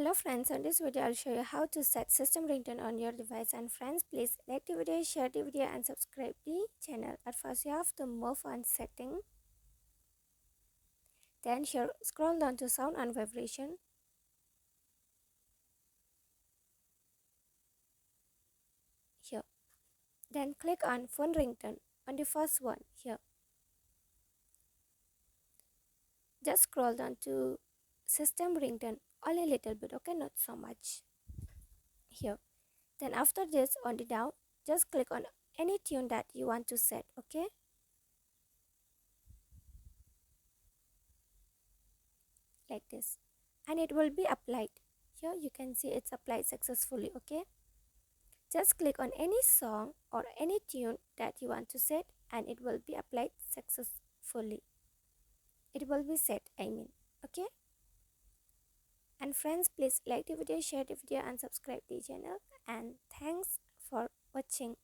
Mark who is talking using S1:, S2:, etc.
S1: Hello friends, on this video I'll show you how to set system ringtone on your device. And friends, please like the video, share the video and subscribe the channel. At first you have to move on setting, then scroll down to sound and vibration. Here, then click on phone ringtone on the first one. Here, just scroll down to system ringtone, only a little bit, okay, not so much. Here, then after this, on the down, just click on any tune that you want to set, okay. Like this, and it will be applied. Here you can see it's applied successfully. Okay, just click on any song or any tune that you want to set and it will be applied successfully. It will be set, okay. And friends, please like the video, share the video and subscribe the channel, and thanks for watching.